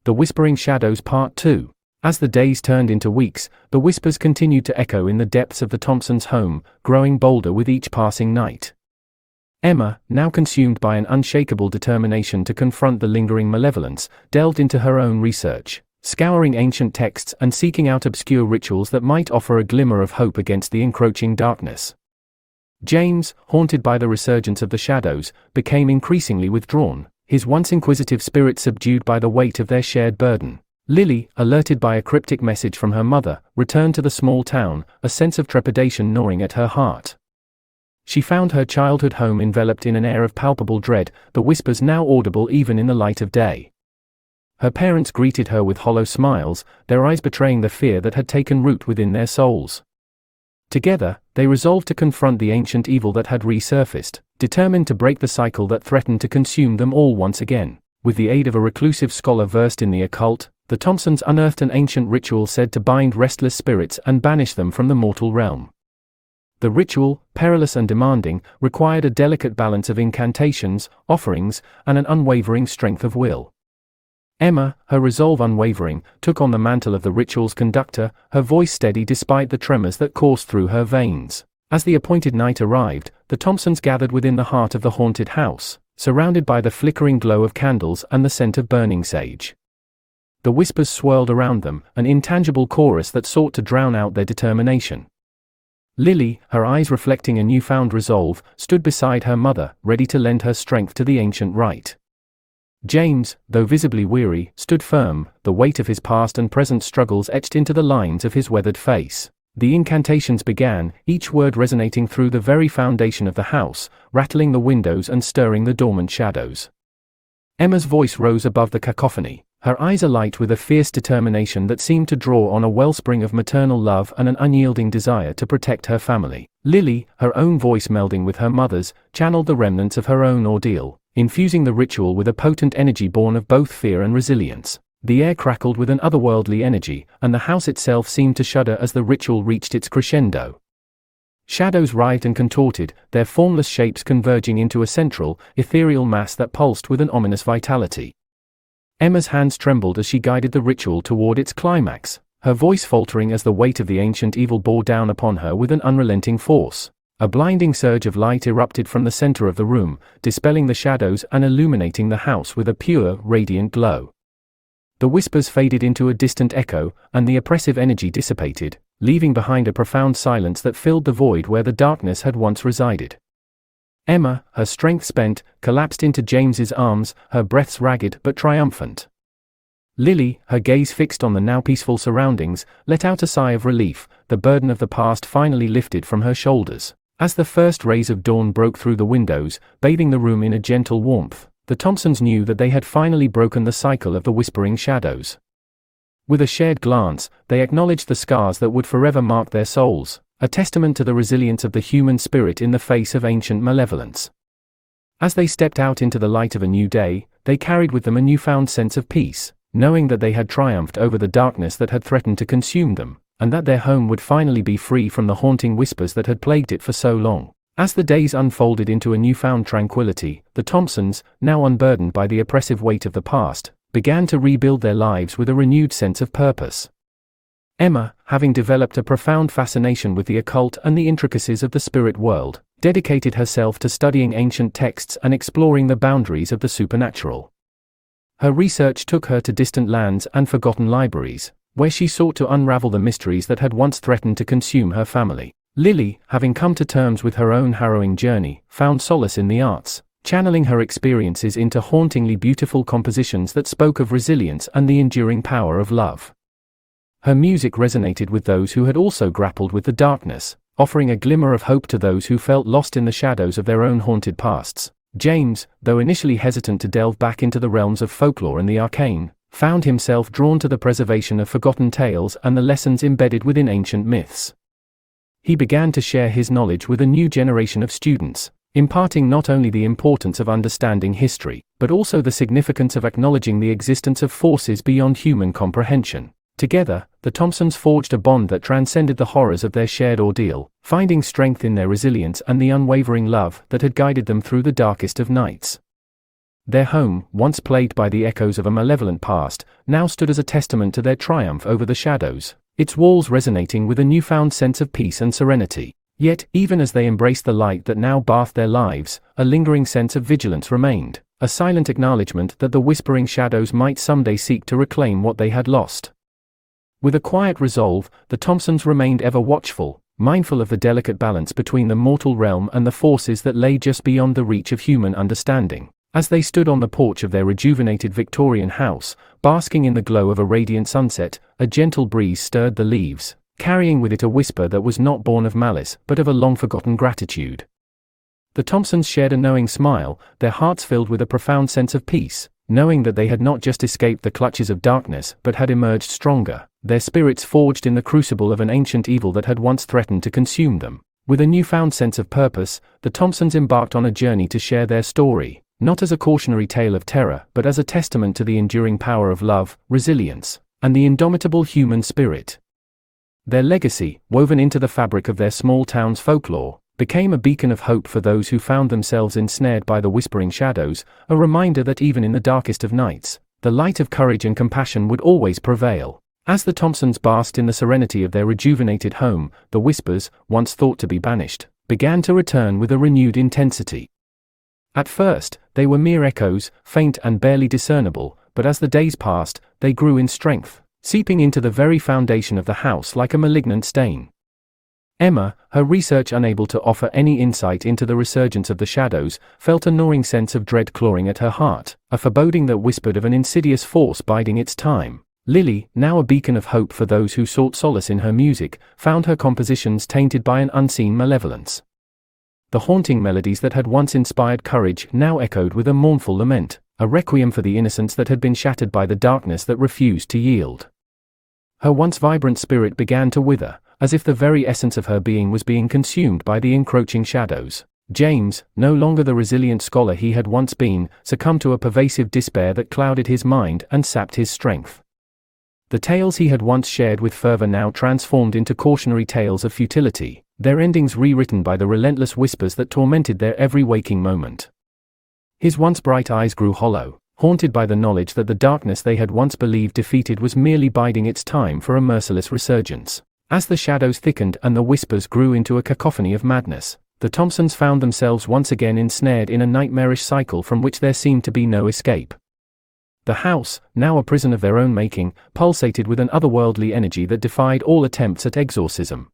The Whispering Shadows Part 2. As the days turned into weeks, the whispers continued to echo in the depths of the Thompsons' home, growing bolder with each passing night. Emma, now consumed by an unshakable determination to confront the lingering malevolence, delved into her own research, scouring ancient texts and seeking out obscure rituals that might offer a glimmer of hope against the encroaching darkness. James, haunted by the resurgence of the shadows, became increasingly withdrawn, his once inquisitive spirit subdued by the weight of their shared burden. Lily, alerted by a cryptic message from her mother, returned to the small town, a sense of trepidation gnawing at her heart. She found her childhood home enveloped in an air of palpable dread, the whispers now audible even in the light of day. Her parents greeted her with hollow smiles, their eyes betraying the fear that had taken root within their souls. Together, they resolved to confront the ancient evil that had resurfaced, determined to break the cycle that threatened to consume them all once again. With the aid of a reclusive scholar versed in the occult, the Thompsons unearthed an ancient ritual said to bind restless spirits and banish them from the mortal realm. The ritual, perilous and demanding, required a delicate balance of incantations, offerings, and an unwavering strength of will. Emma, her resolve unwavering, took on the mantle of the ritual's conductor, her voice steady despite the tremors that coursed through her veins. As the appointed night arrived, the Thompsons gathered within the heart of the haunted house, surrounded by the flickering glow of candles and the scent of burning sage. The whispers swirled around them, an intangible chorus that sought to drown out their determination. Lily, her eyes reflecting a newfound resolve, stood beside her mother, ready to lend her strength to the ancient rite. James, though visibly weary, stood firm, the weight of his past and present struggles etched into the lines of his weathered face. The incantations began, each word resonating through the very foundation of the house, rattling the windows and stirring the dormant shadows. Emma's voice rose above the cacophony, her eyes alight with a fierce determination that seemed to draw on a wellspring of maternal love and an unyielding desire to protect her family. Lily, her own voice melding with her mother's, channeled the remnants of her own ordeal, infusing the ritual with a potent energy born of both fear and resilience. The air crackled with an otherworldly energy, and the house itself seemed to shudder as the ritual reached its crescendo. Shadows writhed and contorted, their formless shapes converging into a central, ethereal mass that pulsed with an ominous vitality. Emma's hands trembled as she guided the ritual toward its climax, her voice faltering as the weight of the ancient evil bore down upon her with an unrelenting force. A blinding surge of light erupted from the center of the room, dispelling the shadows and illuminating the house with a pure, radiant glow. The whispers faded into a distant echo, and the oppressive energy dissipated, leaving behind a profound silence that filled the void where the darkness had once resided. Emma, her strength spent, collapsed into James's arms, her breaths ragged but triumphant. Lily, her gaze fixed on the now peaceful surroundings, let out a sigh of relief, the burden of the past finally lifted from her shoulders. As the first rays of dawn broke through the windows, bathing the room in a gentle warmth, the Thompsons knew that they had finally broken the cycle of the whispering shadows. With a shared glance, they acknowledged the scars that would forever mark their souls, a testament to the resilience of the human spirit in the face of ancient malevolence. As they stepped out into the light of a new day, they carried with them a newfound sense of peace, knowing that they had triumphed over the darkness that had threatened to consume them, and that their home would finally be free from the haunting whispers that had plagued it for so long. As the days unfolded into a newfound tranquility, the Thompsons, now unburdened by the oppressive weight of the past, began to rebuild their lives with a renewed sense of purpose. Emma, having developed a profound fascination with the occult and the intricacies of the spirit world, dedicated herself to studying ancient texts and exploring the boundaries of the supernatural. Her research took her to distant lands and forgotten libraries, where she sought to unravel the mysteries that had once threatened to consume her family. Lily, having come to terms with her own harrowing journey, found solace in the arts, channeling her experiences into hauntingly beautiful compositions that spoke of resilience and the enduring power of love. Her music resonated with those who had also grappled with the darkness, offering a glimmer of hope to those who felt lost in the shadows of their own haunted pasts. James, though initially hesitant to delve back into the realms of folklore and the arcane, found himself drawn to the preservation of forgotten tales and the lessons embedded within ancient myths. He began to share his knowledge with a new generation of students, imparting not only the importance of understanding history, but also the significance of acknowledging the existence of forces beyond human comprehension. Together, the Thompsons forged a bond that transcended the horrors of their shared ordeal, finding strength in their resilience and the unwavering love that had guided them through the darkest of nights. Their home, once plagued by the echoes of a malevolent past, now stood as a testament to their triumph over the shadows, its walls resonating with a newfound sense of peace and serenity. Yet, even as they embraced the light that now bathed their lives, a lingering sense of vigilance remained, a silent acknowledgement that the whispering shadows might someday seek to reclaim what they had lost. With a quiet resolve, the Thompsons remained ever watchful, mindful of the delicate balance between the mortal realm and the forces that lay just beyond the reach of human understanding. As they stood on the porch of their rejuvenated Victorian house, basking in the glow of a radiant sunset, a gentle breeze stirred the leaves, carrying with it a whisper that was not born of malice but of a long-forgotten gratitude. The Thompsons shared a knowing smile, their hearts filled with a profound sense of peace, knowing that they had not just escaped the clutches of darkness but had emerged stronger, their spirits forged in the crucible of an ancient evil that had once threatened to consume them. With a newfound sense of purpose, the Thompsons embarked on a journey to share their story, not as a cautionary tale of terror but as a testament to the enduring power of love, resilience, and the indomitable human spirit. Their legacy, woven into the fabric of their small town's folklore, became a beacon of hope for those who found themselves ensnared by the whispering shadows, a reminder that even in the darkest of nights, the light of courage and compassion would always prevail. As the Thompsons basked in the serenity of their rejuvenated home, the whispers, once thought to be banished, began to return with a renewed intensity. At first, they were mere echoes, faint and barely discernible, but as the days passed, they grew in strength, seeping into the very foundation of the house like a malignant stain. Emma, her research unable to offer any insight into the resurgence of the shadows, felt a gnawing sense of dread clawing at her heart, a foreboding that whispered of an insidious force biding its time. Lily, now a beacon of hope for those who sought solace in her music, found her compositions tainted by an unseen malevolence. The haunting melodies that had once inspired courage now echoed with a mournful lament, a requiem for the innocence that had been shattered by the darkness that refused to yield. Her once vibrant spirit began to wither, as if the very essence of her being was being consumed by the encroaching shadows. James, no longer the resilient scholar he had once been, succumbed to a pervasive despair that clouded his mind and sapped his strength. The tales he had once shared with fervor now transformed into cautionary tales of futility, their endings rewritten by the relentless whispers that tormented their every waking moment. His once bright eyes grew hollow, haunted by the knowledge that the darkness they had once believed defeated was merely biding its time for a merciless resurgence. As the shadows thickened and the whispers grew into a cacophony of madness, the Thompsons found themselves once again ensnared in a nightmarish cycle from which there seemed to be no escape. The house, now a prison of their own making, pulsated with an otherworldly energy that defied all attempts at exorcism.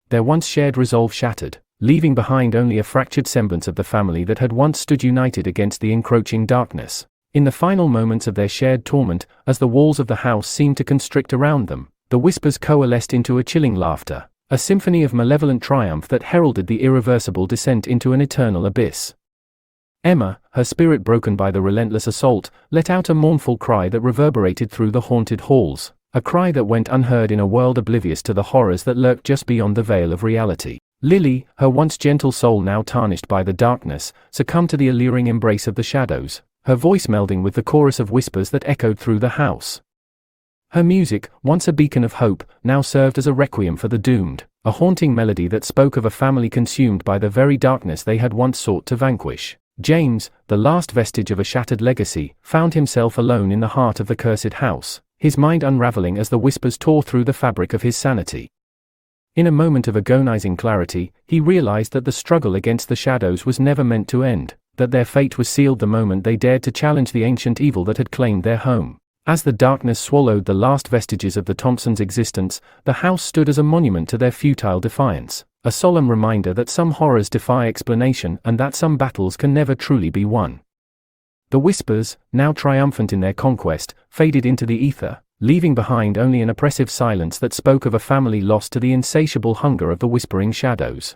Their once shared resolve shattered, leaving behind only a fractured semblance of the family that had once stood united against the encroaching darkness. In the final moments of their shared torment, as the walls of the house seemed to constrict around them, the whispers coalesced into a chilling laughter, a symphony of malevolent triumph that heralded the irreversible descent into an eternal abyss. Emma, her spirit broken by the relentless assault, let out a mournful cry that reverberated through the haunted halls, a cry that went unheard in a world oblivious to the horrors that lurked just beyond the veil of reality. Lily, her once gentle soul now tarnished by the darkness, succumbed to the alluring embrace of the shadows, her voice melding with the chorus of whispers that echoed through the house. Her music, once a beacon of hope, now served as a requiem for the doomed, a haunting melody that spoke of a family consumed by the very darkness they had once sought to vanquish. James, the last vestige of a shattered legacy, found himself alone in the heart of the cursed house, his mind unraveling as the whispers tore through the fabric of his sanity. In a moment of agonizing clarity, he realized that the struggle against the shadows was never meant to end, that their fate was sealed the moment they dared to challenge the ancient evil that had claimed their home. As the darkness swallowed the last vestiges of the Thompsons' existence, the house stood as a monument to their futile defiance, a solemn reminder that some horrors defy explanation and that some battles can never truly be won. The whispers, now triumphant in their conquest, faded into the ether, leaving behind only an oppressive silence that spoke of a family lost to the insatiable hunger of the whispering shadows.